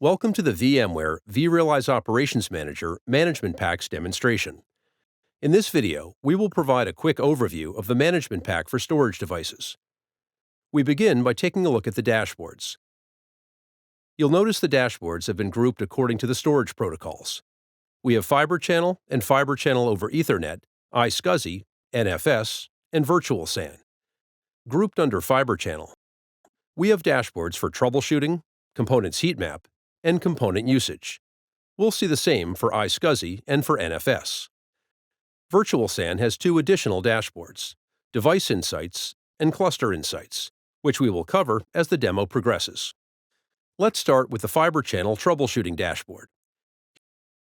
Welcome to the VMware vRealize Operations Manager Management Packs demonstration. In this video, we will provide a quick overview of the management pack for storage devices. We begin by taking a look at the dashboards. You'll notice the dashboards have been grouped according to the storage protocols. We have Fiber Channel and Fiber Channel over Ethernet, iSCSI, NFS, and Virtual SAN. Grouped under Fiber Channel, we have dashboards for troubleshooting, components heat map, and component usage. We'll see the same for iSCSI and for NFS. Virtual SAN has two additional dashboards, Device Insights and Cluster Insights, which we will cover as the demo progresses. Let's start with the Fiber Channel Troubleshooting dashboard.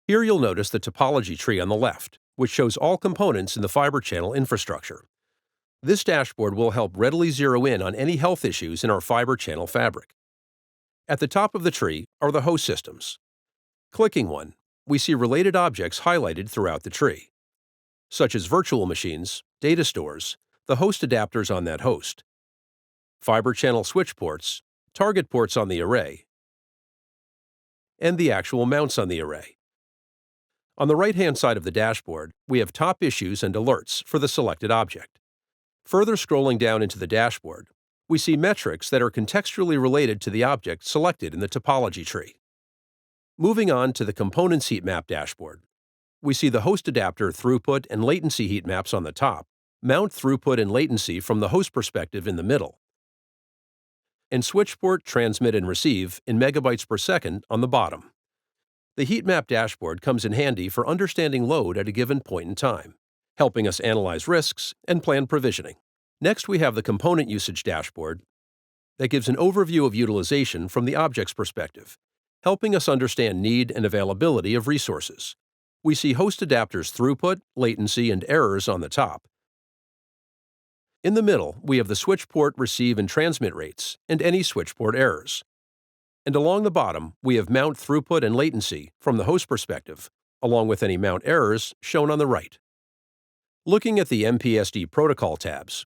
Here you'll notice the topology tree on the left, which shows all components in the Fiber Channel infrastructure. This dashboard will help readily zero in on any health issues in our Fiber Channel fabric. At the top of the tree are the host systems. Clicking one, we see related objects highlighted throughout the tree, such as virtual machines, data stores, the host adapters on that host, Fiber Channel switch ports, target ports on the array, and the actual mounts on the array. On the right-hand side of the dashboard, we have top issues and alerts for the selected object. Further scrolling down into the dashboard, we see metrics that are contextually related to the object selected in the topology tree. Moving on to the Components Heat Map dashboard, we see the host adapter throughput and latency heat maps on the top, mount throughput and latency from the host perspective in the middle, and switch port transmit and receive in megabytes per second on the bottom. The heat map dashboard comes in handy for understanding load at a given point in time, helping us analyze risks and plan provisioning. Next, we have the Component Usage dashboard that gives an overview of utilization from the object's perspective, helping us understand need and availability of resources. We see host adapters throughput, latency, and errors on the top. In the middle, we have the switch port receive and transmit rates and any switch port errors. And along the bottom, we have mount throughput and latency from the host perspective, along with any mount errors shown on the right. Looking at the MPSD protocol tabs,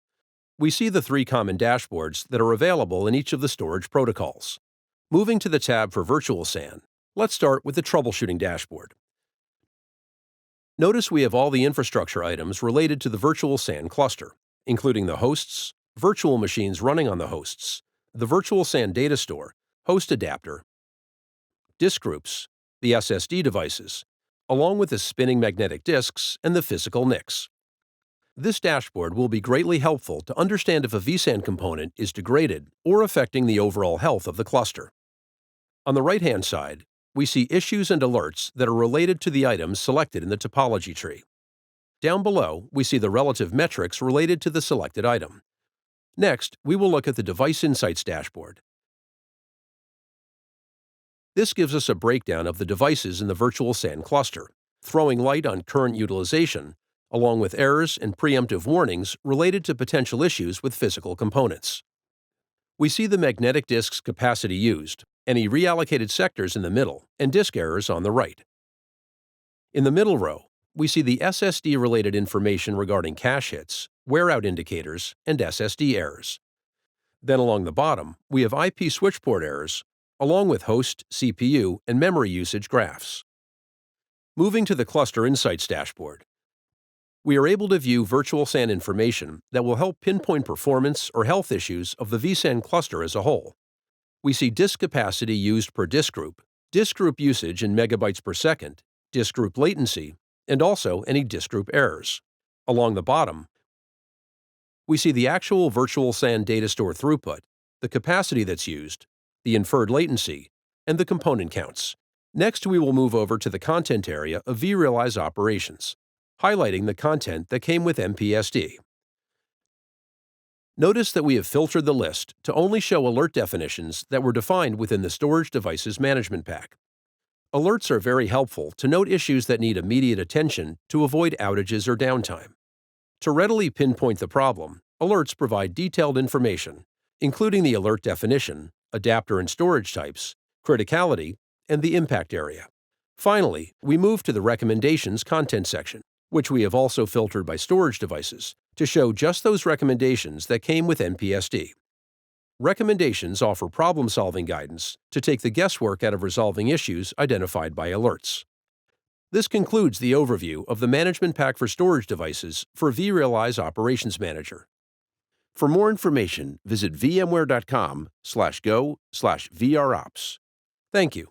we see the three common dashboards that are available in each of the storage protocols. Moving to the tab for Virtual SAN, let's start with the Troubleshooting dashboard. Notice we have all the infrastructure items related to the Virtual SAN cluster, including the hosts, virtual machines running on the hosts, the Virtual SAN data store, host adapter, disk groups, the SSD devices, along with the spinning magnetic disks and the physical NICs. This dashboard will be greatly helpful to understand if a vSAN component is degraded or affecting the overall health of the cluster. On the right-hand side, we see issues and alerts that are related to the items selected in the topology tree. Down below, we see the relative metrics related to the selected item. Next, we will look at the Device Insights dashboard. This gives us a breakdown of the devices in the Virtual SAN cluster, throwing light on current utilization, along with errors and preemptive warnings related to potential issues with physical components. We see the magnetic disk's capacity used, any reallocated sectors in the middle, and disk errors on the right. In the middle row, we see the SSD-related information regarding cache hits, wear-out indicators, and SSD errors. Then along the bottom, we have IP switch port errors, along with host, CPU, and memory usage graphs. Moving to the Cluster Insights dashboard, we are able to view Virtual SAN information that will help pinpoint performance or health issues of the vSAN cluster as a whole. We see disk capacity used per disk group usage in megabytes per second, disk group latency, and also any disk group errors. Along the bottom, we see the actual Virtual SAN data store throughput, the capacity that's used, the inferred latency, and the component counts. Next, we will move over to the content area of vRealize Operations, highlighting the content that came with MPSD. Notice that we have filtered the list to only show alert definitions that were defined within the Storage Devices Management Pack. Alerts are very helpful to note issues that need immediate attention to avoid outages or downtime. To readily pinpoint the problem, alerts provide detailed information, including the alert definition, adapter and storage types, criticality, and the impact area. Finally, we move to the Recommendations content section, which we have also filtered by storage devices, to show just those recommendations that came with MPSD. Recommendations offer problem-solving guidance to take the guesswork out of resolving issues identified by alerts. This concludes the overview of the Management Pack for Storage Devices for vRealize Operations Manager. For more information, visit vmware.com/go/VROps. Thank you.